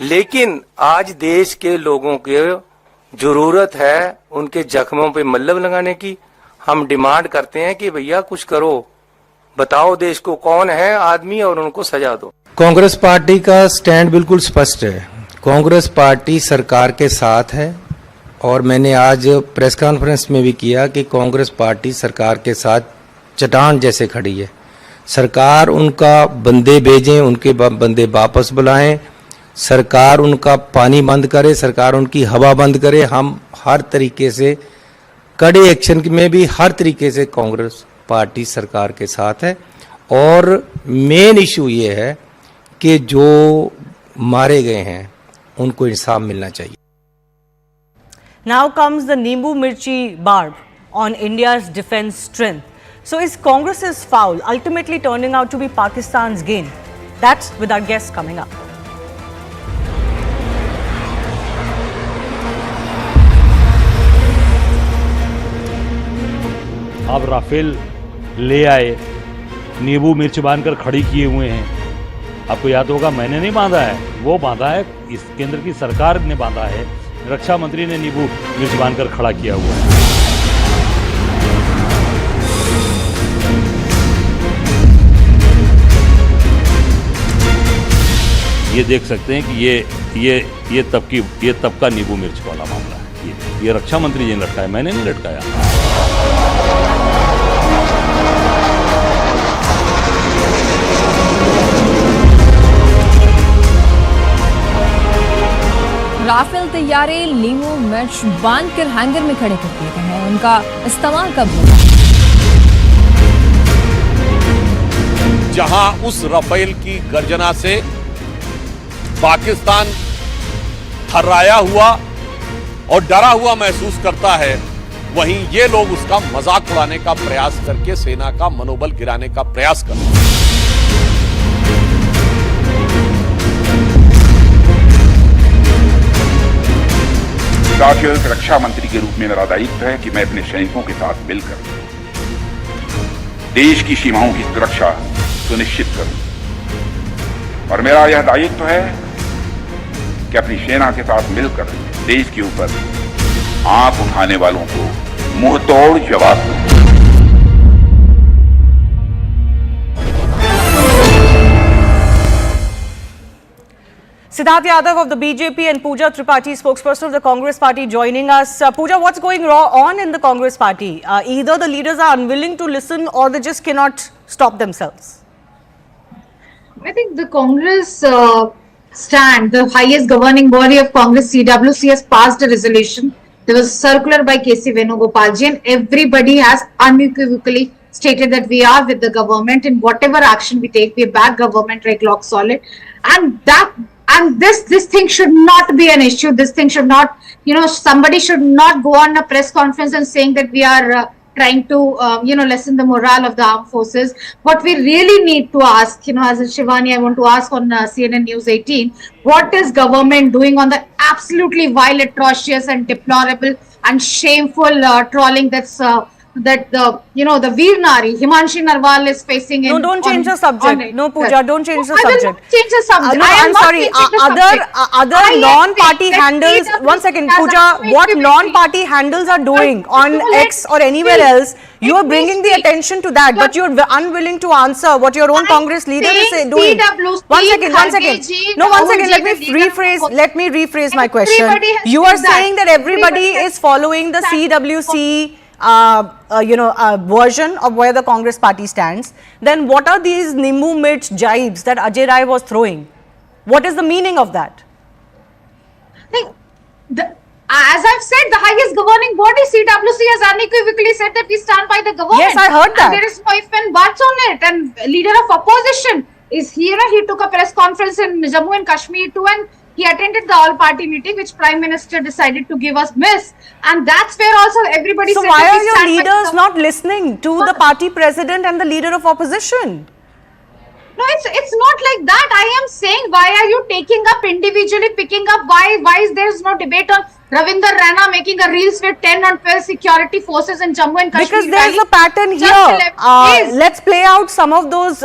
लेकिन आज देश के लोगों की जरूरत है उनके जख्मों पे मल्लम लगाने की। हम डिमांड करते हैं कि भैया कुछ करो, बताओ देश को कौन है आदमी और उनको सजा दो। कांग्रेस पार्टी का स्टैंड बिल्कुल स्पष्ट है। कांग्रेस पार्टी सरकार के साथ है और मैंने आज प्रेस कॉन्फ्रेंस में भी किया कि कांग्रेस पार्टी सरकार के साथ चट्टान जैसे खड़ी है। सरकार उनका बंदे भेजें, उनके बंदे वापस बुलाएं, सरकार उनका पानी बंद करे, सरकार उनकी हवा बंद करे। हम हर तरीके से कड़े एक्शन में भी हर तरीके से कांग्रेस पार्टी सरकार के साथ है। और मेन इशू ये है कि जो मारे गए हैं उनको इंसाफ मिलना चाहिए। Now comes the nimbu mirchi barb on India's defense strength. So is Congress's foul ultimately turning out to be Pakistan's gain? That's with our guests coming up. अब राफेल ले आए, नींबू मिर्च बांधकर खड़ी किए हुए हैं। आपको याद होगा मैंने नहीं बांधा है, वो बांधा है इस केंद्र की सरकार ने बांधा है। रक्षा मंत्री ने नींबू मिर्च बांधकर खड़ा किया हुआ है। ये देख सकते हैं कि ये तब का नींबू मिर्च वाला मामला है। ये रक्षा मंत्री जी ने लटकाया, मैंने नहीं लटकाया। राफेल तैयारे नींबू मिर्च बांध कर हैंगर में खड़े कर दिए गए हैं। उनका इस्तेमाल कब होगा? जहां उस राफेल की गर्जना से पाकिस्तान थर्राया हुआ और डरा हुआ महसूस करता है, वहीं ये लोग उसका मजाक उड़ाने का प्रयास करके सेना का मनोबल गिराने का प्रयास करते हैं। राज्य रक्षा मंत्री के रूप में मेरा दायित्व है कि मैं अपने सैनिकों के साथ मिलकर देश की सीमाओं की सुरक्षा सुनिश्चित करूं। और मेरा यह दायित्व है कि अपनी सेना के साथ मिलकर देश के ऊपर आंख उठाने वालों को मुंहतोड़ जवाब दूं। Siddharth Yadav of the BJP and Pooja Tripathi, spokesperson of the Congress party, joining us. Pooja, what's going on in the Congress party? Either the leaders are unwilling to listen or they just cannot stop themselves. I think the Congress stand, the highest governing body of Congress, CWC, has passed a resolution. There was a circular by KC Venugopalji, and everybody has unequivocally stated that we are with the government in whatever action we take. We back government like rock solid, and this thing should not be an issue. This thing should not, somebody should not go on a press conference and saying that we are trying to, lessen the morale of the armed forces. What we really need to ask, as a Shivani, I want to ask on CNN News 18, what is government doing on the absolutely vile, atrocious and deplorable and shameful trawling that's that the Veer Nari, Himanshi Narwal is facing No, don't change the subject. No, Pooja, don't change the I will subject. not change the subject. No, I am I'm not sorry. changing the subject. Other I am non-party saying that handles. PWC One second, has Pooja. a What activity. non-party handles are doing on X or anywhere else, you are bringing the attention to that, but you're unwilling to answer what your own Congress leader is doing. One second. No, one second. Let me rephrase my question. You are saying that everybody is following the CWC version of where the Congress party stands. Then what are these nimbu mirch jibes that Ajay Rai was throwing? What is the meaning of that? As I've said, the highest governing body, CWC, has unequivocally said that we stand by the government. Yes, I heard that. And there is no if and buts on it. And leader of opposition is here. He took a press conference in Jammu and Kashmir too, and he attended the all-party meeting, which Prime Minister decided to give us miss. And that's where also everybody So said why that are we your stand by the leaders government. not listening to the party president and the leader of opposition? No, it's not like that. I am saying, why are you taking up individually, picking up? Why is there no debate on Ravinder Rana making a reels with 10 and 12 security forces in Jammu and Kashmir? Because there's a pattern here. Let's play out some of those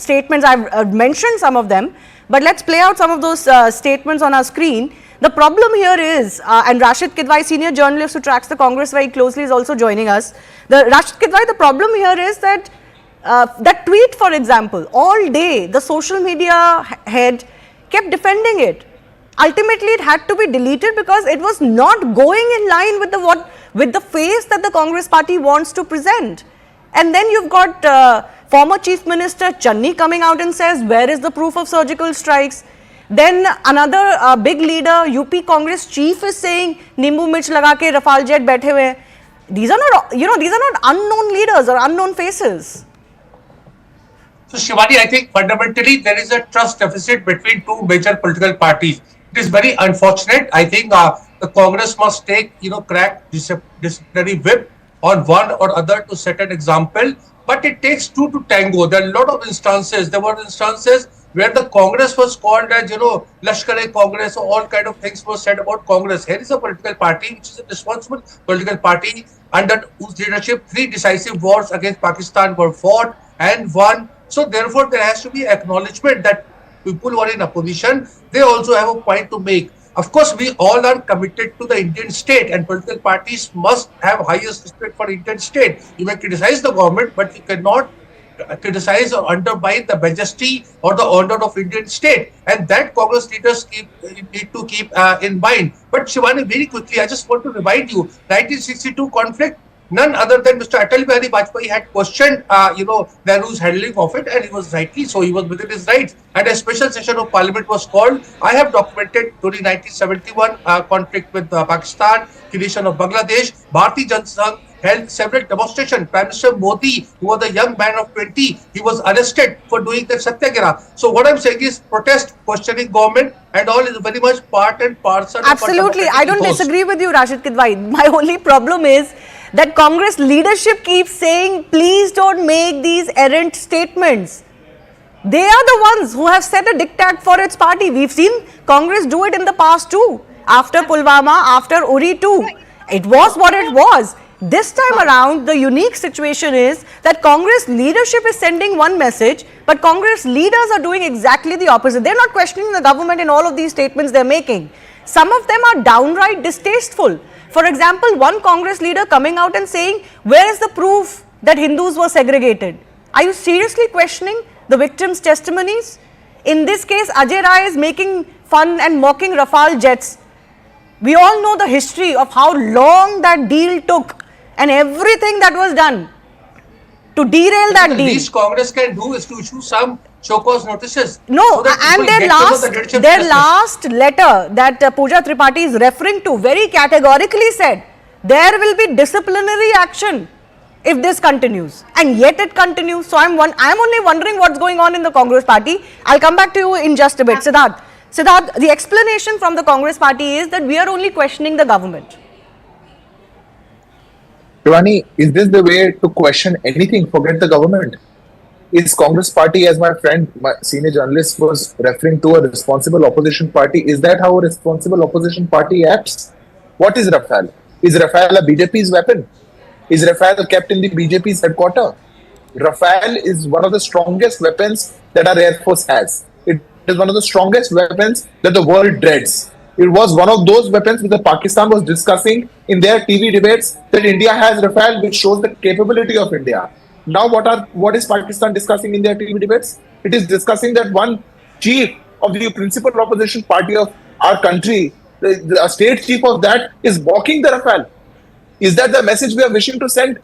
statements. I've mentioned some of them, but let's play out some of those statements on our screen. The problem here is, and Rashid Kidwai, senior journalist who tracks the Congress very closely, is also joining us. Rashid Kidwai, the problem here is that that tweet, for example, all day the social media head kept defending it. Ultimately, it had to be deleted because it was not going in line with the face that the Congress party wants to present. And then you've got former Chief Minister Channi coming out and says, where is the proof of surgical strikes? Then another big leader, UP Congress chief, is saying, nimbu mirch laga ke Rafale jet baithe hue hain. These are not, these are not unknown leaders or unknown faces. So Shivani, I think fundamentally there is a trust deficit between two major political parties. It is very unfortunate. I think the Congress must take, crack disciplinary whip on one or other to set an example. But it takes two to tango. There are a lot of instances. There were instances where the Congress was called as, Lashkar-e-Congress, or all kind of things were said about Congress. Here is a political party which is a responsible political party under whose leadership 3 decisive wars against Pakistan were fought and won. So therefore, there has to be acknowledgement that people who are in opposition, they also have a point to make. Of course, we all are committed to the Indian state, and political parties must have highest respect for Indian state. You may criticize the government, but you cannot criticize or undermine the majesty or the honor of Indian state. And that Congress leaders need to keep in mind. But Shivani, very quickly, I just want to remind you, 1962 conflict, none other than Mr. Atal Bihari Vajpayee had questioned, Nehru's handling of it, and he was rightly so. He was within his rights. And a special session of Parliament was called. I have documented during 1971 conflict with Pakistan, creation of Bangladesh. Bharatiya Janata Sangh held several demonstrations. Prime Minister Modi, who was a young man of 20, he was arrested for doing the Satyagraha. So what I'm saying is protest, questioning government, and all is very much part and parcel. Absolutely, I don't disagree with you, Rashid Kidwai. My only problem is that Congress leadership keeps saying, please don't make these errant statements. They are the ones who have set a diktat for its party. We've seen Congress do it in the past too. After Pulwama, after Uri too. It was what it was. This time around, the unique situation is that Congress leadership is sending one message, but Congress leaders are doing exactly the opposite. They're not questioning the government in all of these statements they're making. Some of them are downright distasteful. For example, one Congress leader coming out and saying, where is the proof that Hindus were segregated? Are you seriously questioning the victims' testimonies? In this case, Ajay Rai is making fun and mocking Rafale jets. We all know the history of how long that deal took and everything that was done to derail that deal. The least Congress can do is to issue some show-cause notices. No, so and their last letter that Pooja Tripathi is referring to very categorically said, there will be disciplinary action if this continues, and yet it continues. So I'm only wondering what's going on in the Congress party. I'll come back to you in just a bit. Siddharth, the explanation from the Congress party is that we are only questioning the government. Shivani, is this the way to question anything? Forget the government. Is Congress party, as my friend, my senior journalist was referring to, a responsible opposition party? Is that how a responsible opposition party acts? What is Rafale? Is Rafale a BJP's weapon? Is Rafale kept in the BJP's headquarters? Rafale is one of the strongest weapons that our Air Force has. It is one of the strongest weapons that the world dreads. It was one of those weapons which Pakistan was discussing in their TV debates that India has Rafale, which shows the capability of India. Now, what is Pakistan discussing in their TV debates? It is discussing that one chief of the principal opposition party of our country, the state chief of that, is balking the Rafale. Is that the message we are wishing to send?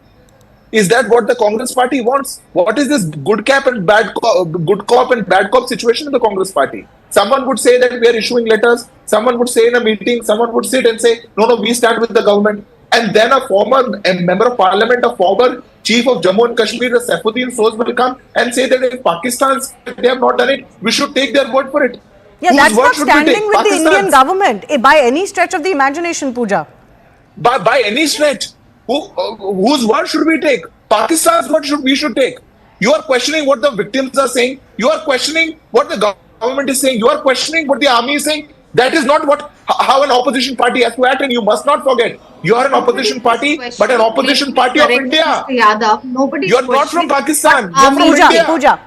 Is that what the Congress party wants? What is this good cop and bad cop situation in the Congress party? Someone would say that we are issuing letters. Someone would say in a meeting. Someone would sit and say, no, we stand with the government. And then a member of parliament, a former chief of Jammu and Kashmir, the Saifuddin Soz, will come and say that if they have not done it, we should take their word for it. Yeah, that's not standing with the Indian government by any stretch of the imagination, Pooja. By any stretch. Whose word should we take? Pakistan's word we should take. You are questioning what the victims are saying. You are questioning what the government is saying. You are questioning what the army is saying. That is not how an opposition party has to act. And you must not forget, you are an opposition party, but an opposition party of India. You are not from Pakistan. You are from India. Pooja.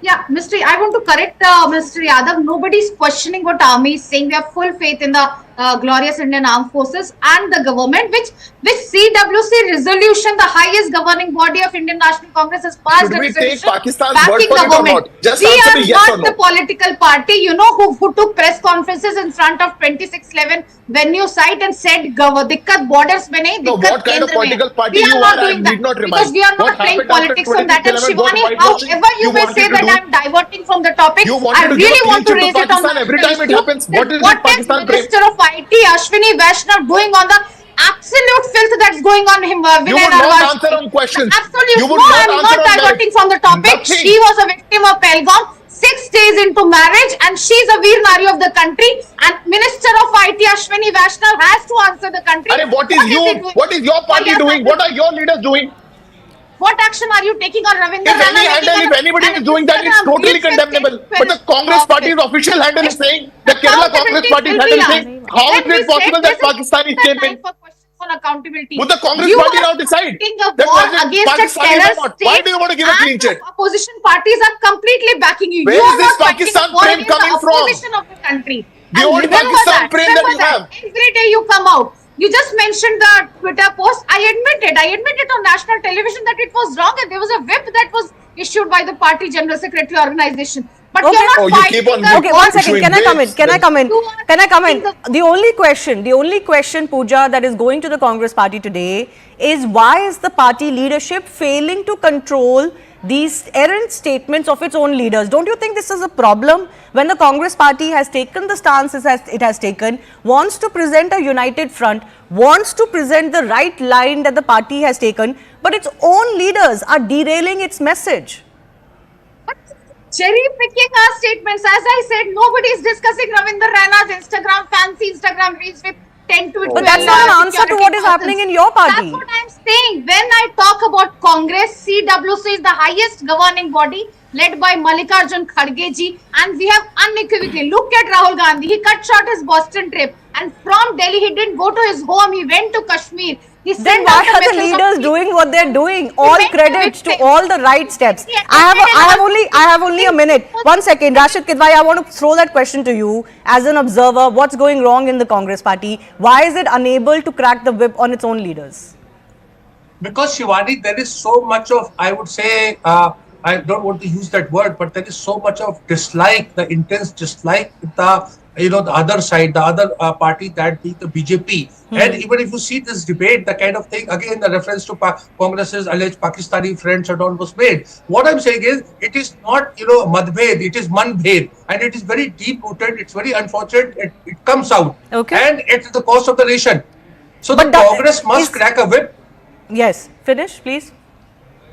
Yeah, I want to correct Mr. Yadav. Nobody's questioning what army is saying. We have full faith in the glorious Indian Armed Forces and the government, which CWC resolution, the highest governing body of Indian National Congress, has passed a resolution backing the government. We are not the political party, who took press conferences in front of 2611 venue site and said, "Dikkat borders mein nahi, dikkat what kind of political party we you are not are, doing that because we are not playing politics on that. And Shivani, however you may say that I am diverting from the topic, I really want to raise it on the every time it happens. What is Pakistan Minister of IT Ashwini Vaishnav doing on the absolute filth that's going on him? You would not answer on questions. Absolutely no, I'm not diverting from the topic. She was a victim of Pahalgam 6 days into marriage, and she's a Veer Nari of the country. And Minister of IT Ashwini Vaishnav has to answer the country. What is your party doing? What are your leaders doing? What action are you taking on Ravindra Rana? If anybody is doing that, it's totally condemnable. But the Congress party's official handle is saying, the Kerala Congress party's handle is saying, how is it possible that Pakistani came in? On accountability. Would the Congress party now decide that against a terror state? Why do you want to give a clean check? Opposition parties are completely backing you. Where you is this Pakistan frame coming from? Opposition of the country. The old Pakistan frame that you have. Every day you come out. You just mentioned the Twitter post. I admit it on national television that it was wrong, and there was a whip that was issued by the party general secretary organization. But you're not fighting. Okay, one second. Can I come in? The only question, Pooja, that is going to the Congress party today is why is the party leadership failing to control these errant statements of its own leaders? Don't you think this is a problem when the Congress party has taken the stances as it has taken, wants to present a united front, wants to present the right line that the party has taken, but its own leaders are derailing its message? Cherry picking our statements. As I said, nobody is discussing Ravindra Rana's fancy Instagram reels with 10 to 12. But that's not an answer to what is happening in your party. That's what I'm saying. When I talk about Congress, CWC is the highest governing body led by Mallikarjun Kharge ji, and we have unequivocally, look at Rahul Gandhi. He cut short his Boston trip, and from Delhi he didn't go to his home. He went to Kashmir. Then why are the leaders doing what they're doing? All credits to all the right steps. I have only a minute. 1 second, Rashid Kidwai, I want to throw that question to you as an observer. What's going wrong in the Congress party? Why is it unable to crack the whip on its own leaders? Because, Shivani, there is so much of, I would say, I don't want to use that word, but there is so much of dislike, the intense dislike with the other side, the other party, that being the BJP. And even if you see this debate, the kind of thing, again, the reference to Congress's alleged Pakistani friends and all was made. What I'm saying is, it is not, madbhed, it is manbhed. And it is very deep-rooted, it's very unfortunate, it comes out. Okay. And it's the cost of the nation. So the Congress must crack a whip. Yes, finish, please.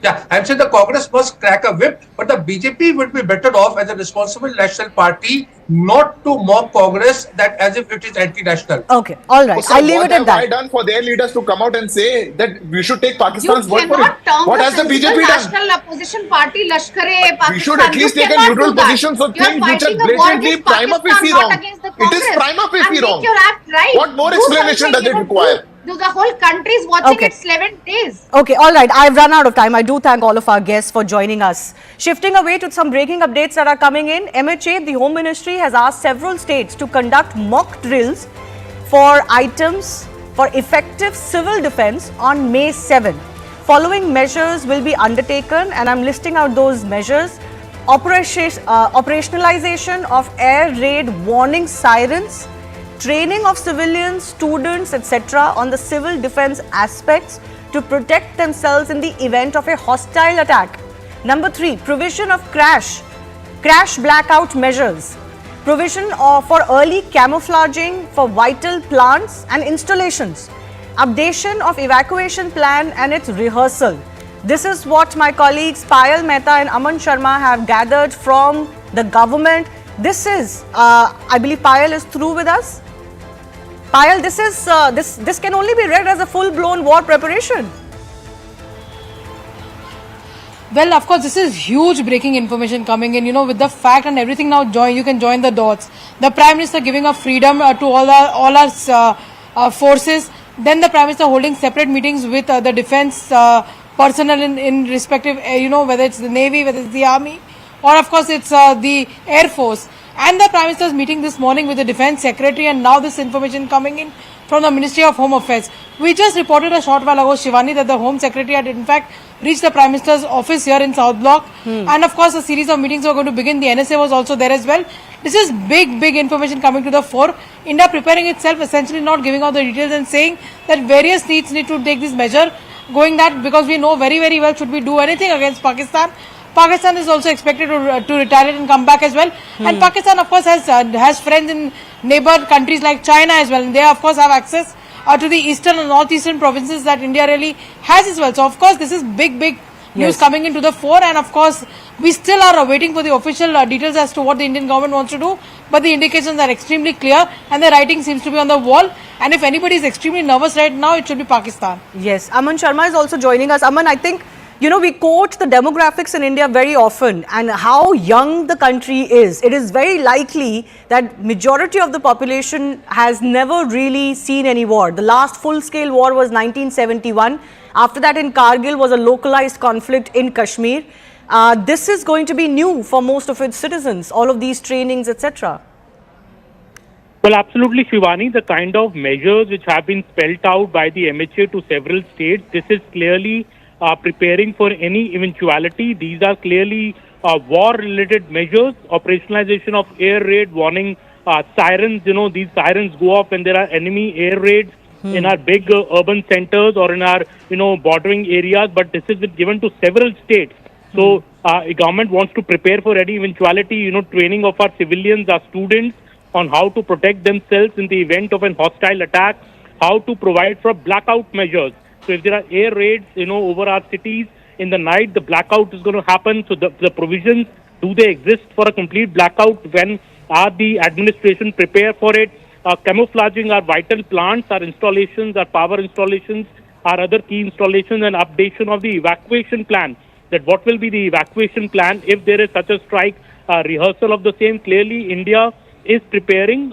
Yeah, I'm saying the Congress must crack a whip, but the BJP would be better off as a responsible national party not to mock Congress that as if it is anti-national. Okay, all right. I'll leave it at that. What have I done for their leaders to come out and say that we should take Pakistan's word for it? What has the BJP done? National opposition party, Lashkar-e-Pakistan. We should at least take a neutral position so things which are blatantly prima facie wrong. It is prima facie wrong. Right. What more explanation does it require? The whole country is watching it 11 days. Okay, all right. I've run out of time. I do thank all of our guests for joining us. Shifting away to some breaking updates that are coming in, MHA, the Home Ministry, has asked several states to conduct mock drills for items for effective civil defense on May 7. Following measures will be undertaken, and I'm listing out those measures. Operationalization of air raid warning sirens, training of civilians, students, etc. on the civil defense aspects to protect themselves in the event of a hostile attack. Number 3, provision of crash blackout measures, provision for early camouflaging for vital plants and installations, updation of evacuation plan and its rehearsal. This is what my colleagues Payal Mehta and Aman Sharma have gathered from the government. This is, I believe Payal is through with us. Payal, this can only be read as a full-blown war preparation. Well, of course, this is huge breaking information coming in, with the fact and everything now you can join the dots. The Prime Minister giving a freedom to all our forces. Then the Prime Minister holding separate meetings with the defense personnel in respective, whether it's the Navy, whether it's the Army, or of course it's the Air Force. And the Prime Minister's meeting this morning with the Defence Secretary, and now this information coming in from the Ministry of Home Affairs. We just reported a short while ago, Shivani, that the Home Secretary had in fact reached the Prime Minister's office here in South Block. And of course a series of meetings were going to begin. The NSA was also there as well. This is big information coming to the fore. India preparing itself, essentially not giving out the details and saying that various states need to take this measure, going that because we know very well should we do anything against Pakistan. Pakistan is also expected to retaliate and come back as well. And Pakistan, of course, has friends in neighbor countries like China as well. And they, of course, have access to the eastern and northeastern provinces that India really has as well. So, of course, this is big news coming into the fore. And, of course, we still are waiting for the official details as to what the Indian government wants to do. But the indications are extremely clear and the writing seems to be on the wall. And if anybody is extremely nervous right now, it should be Pakistan. Yes, Aman Sharma is also joining us. Aman, I think, we quote the demographics in India very often and how young the country is. It is very likely that majority of the population has never really seen any war. The last full-scale war was 1971. After that in Kargil was a localized conflict in Kashmir. This is going to be new for most of its citizens, all of these trainings, etc. Well, absolutely, Shivani. The kind of measures which have been spelled out by the MHA to several states, this is clearly preparing for any eventuality. These are clearly war-related measures, operationalization of air raid warning sirens. These sirens go off when there are enemy air raids in our big urban centers or in our, bordering areas. But this has been given to several states. So, the government wants to prepare for any eventuality, training of our civilians, our students on how to protect themselves in the event of an hostile attack, how to provide for blackout measures. So if there are air raids, over our cities in the night, the blackout is going to happen. So the provisions, do they exist for a complete blackout? When are the administration prepare for it? Camouflaging our vital plants, our installations, our power installations, our other key installations, and updation of the evacuation plan. That what will be the evacuation plan if there is such a strike, rehearsal of the same. Clearly, India is preparing,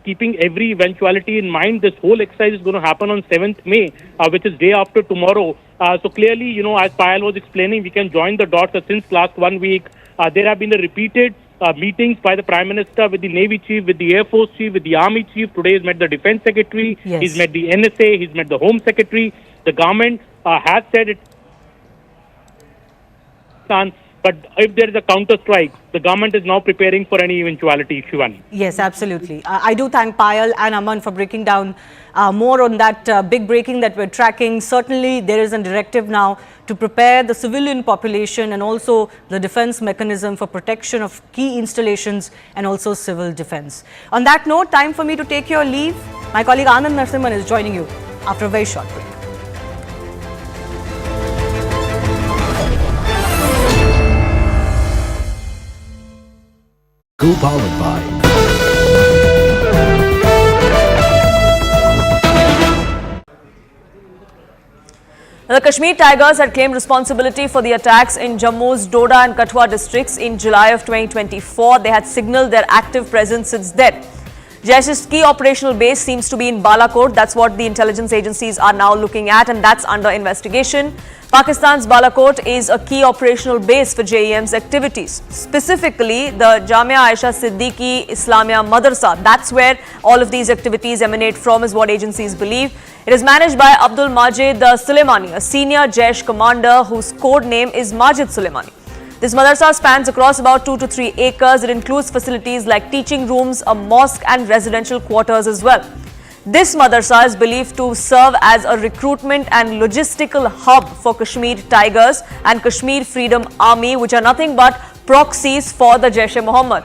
keeping every eventuality in mind. This whole exercise is going to happen on 7th May, which is day after tomorrow. So clearly, as Payal was explaining, we can join the dots since last 1 week. There have been repeated meetings by the Prime Minister with the Navy Chief, with the Air Force Chief, with the Army Chief. Today he's met the Defence Secretary, he's met the NSA, he's met the Home Secretary. The government has said it. But if there is a counter-strike, the government is now preparing for any eventuality, Shivani. Yes, absolutely. I do thank Payal and Aman for breaking down more on that big breaking that we're tracking. Certainly, there is a directive now to prepare the civilian population and also the defense mechanism for protection of key installations and also civil defense. On that note, time for me to take your leave. My colleague Anand Narasimhan is joining you after a very short break. Co-powered by The Kashmir Tigers had claimed responsibility for the attacks in Jammu's Doda and Kathua districts in July of 2024. They had signaled their active presence since then. Jaish's key operational base seems to be in Balakot. That's what the intelligence agencies are now looking at, and that's under investigation. Pakistan's Balakot is a key operational base for JEM's activities. Specifically, the Jamia Aisha Siddiqui Islamia Madrasa. That's where all of these activities emanate from, is what agencies believe. It is managed by Abdul Majid Suleimani, a senior Jaish commander whose code name is Majid Suleimani. This madrasa spans across about 2 to 3 acres. It includes facilities like teaching rooms, a mosque and residential quarters as well. This madrasa is believed to serve as a recruitment and logistical hub for Kashmir Tigers and Kashmir Freedom Army, which are nothing but proxies for the Jaish-e-Mohammed.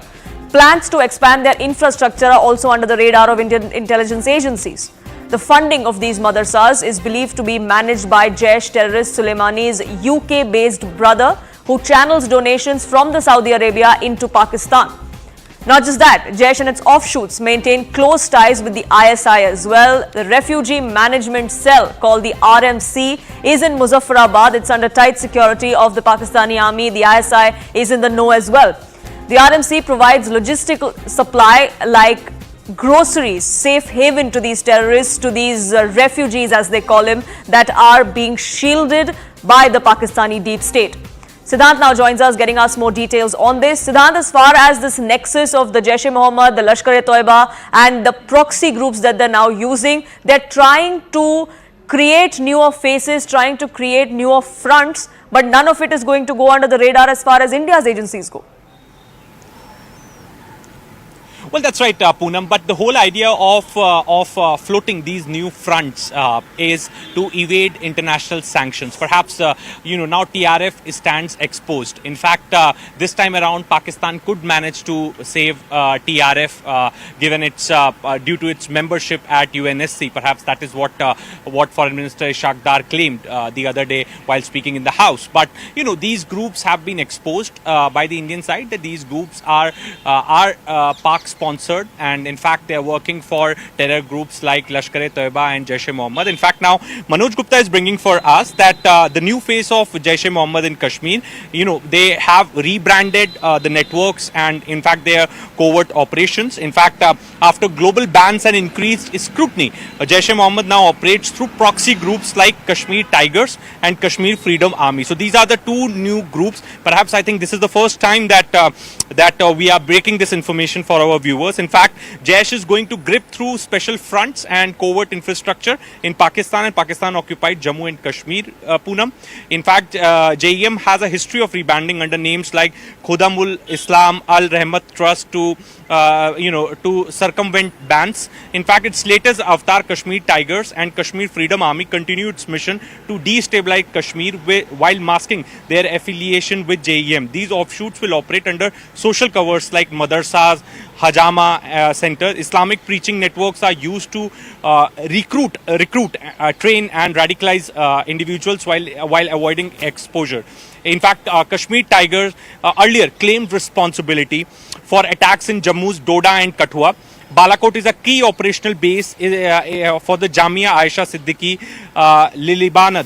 Plans to expand their infrastructure are also under the radar of Indian intelligence agencies. The funding of these madrasas is believed to be managed by Jaish terrorist Soleimani's UK-based brother, who channels donations from the Saudi Arabia into Pakistan. Not just that, Jaish and its offshoots maintain close ties with the ISI as well. The Refugee Management Cell, called the RMC, is in Muzaffarabad. It's under tight security of the Pakistani army. The ISI is in the know as well. The RMC provides logistical supply like groceries, safe haven to these terrorists, to these refugees as they call them, that are being shielded by the Pakistani deep state. Siddhant now joins us, getting us more details on this. Siddhant, as far as this nexus of the Jaish-e-Mohammed, the Lashkar-e-Toiba and the proxy groups that they're now using, they're trying to create newer faces, trying to create newer fronts, but none of it is going to go under the radar as far as India's agencies go. Well, that's right, Poonam. But the whole idea of floating these new fronts is to evade international sanctions. Perhaps, now TRF stands exposed. In fact, this time around, Pakistan could manage to save TRF given its due to its membership at UNSC. Perhaps that is what Foreign Minister Ishaq Dar claimed the other day while speaking in the House. But these groups have been exposed by the Indian side. That these groups are Pak sponsored, and in fact they are working for terror groups like Lashkar-e-Toiba and Jaish-e-Mohammed. In fact, now Manoj Gupta is bringing for us that the new face of Jaish-e-Mohammed in Kashmir, they have rebranded the networks and in fact their covert operations. In fact, after global bans and increased scrutiny, Jaish-e-Mohammed now operates through proxy groups like Kashmir Tigers and Kashmir Freedom Army. So these are the two new groups. Perhaps I think this is the first time that we are breaking this information for our viewers. In fact, Jaish is going to grip through special fronts and covert infrastructure in Pakistan and Pakistan-occupied Jammu and Kashmir, Poonam. In fact, JEM has a history of rebranding under names like Khudamul Islam Al Rahmat Trust to circumvent bans. In fact, its latest avatar, Kashmir Tigers and Kashmir Freedom Army, continue its mission to destabilize Kashmir while masking their affiliation with JEM. These offshoots will operate under social covers like madrasas, Hajama Center. Islamic preaching networks are used to recruit, train and radicalize individuals while avoiding exposure. In fact, Kashmir Tigers earlier claimed responsibility for attacks in Jammu's Doda and Kathua. Balakot is a key operational base for the Jamia Aisha Siddiqui Lilibanat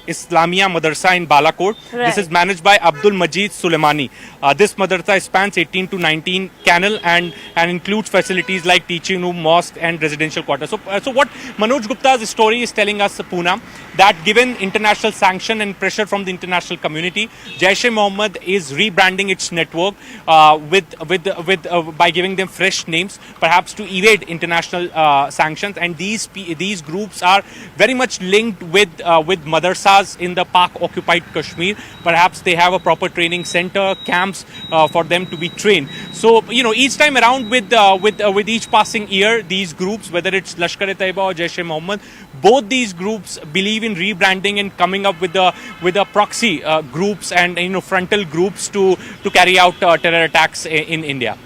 Islamia Madrasa in Balakot. Right. This is managed by Abdul Majid Suleimani. This madrasa spans 18 to 19 canal and includes facilities like teaching room, mosque and residential quarters. So what Manoj Gupta's story is telling us, Poonam, that given international sanction and pressure from the international community, Jaish-e-Mohammed is rebranding its network by giving them fresh names, perhaps to evade international sanctions. And these groups are very much linked with madrasas in the Pak-occupied Kashmir. Perhaps they have a proper training center, camps for them to be trained. So each time around with each passing year, these groups, whether it's Lashkar-e-Taiba or Jaish-e-Mohammed, both these groups believe in rebranding and coming up with the proxy groups and frontal groups to carry out terror attacks in India.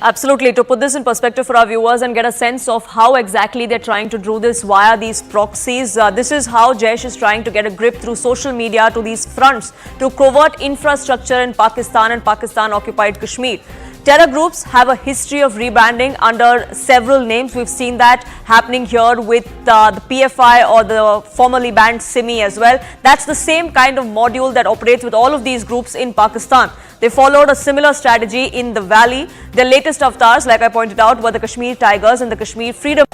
Absolutely. To put this in perspective for our viewers and get a sense of how exactly they're trying to do this via these proxies, this is how Jaish is trying to get a grip through social media to these fronts to covert infrastructure in Pakistan and Pakistan-occupied Kashmir. Terror groups have a history of rebranding under several names. We've seen that happening here with the PFI or the formerly banned Simi as well. That's the same kind of module that operates with all of these groups in Pakistan. They followed a similar strategy in the valley. Their latest avatars, like I pointed out, were the Kashmir Tigers and the Kashmir Freedom.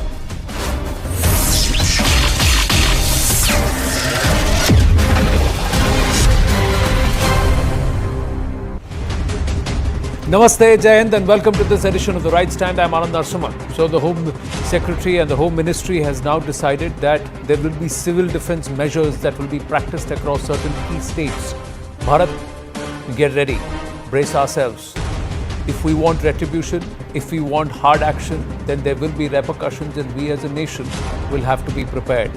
Namaste, Jai Hind, and welcome to this edition of The Right Stand. I'm Anand Narasimhan. So the Home Secretary and the Home Ministry has now decided that there will be civil defense measures that will be practiced across certain key states. Bharat, get ready, brace ourselves. If we want retribution, if we want hard action, then there will be repercussions, and we as a nation will have to be prepared.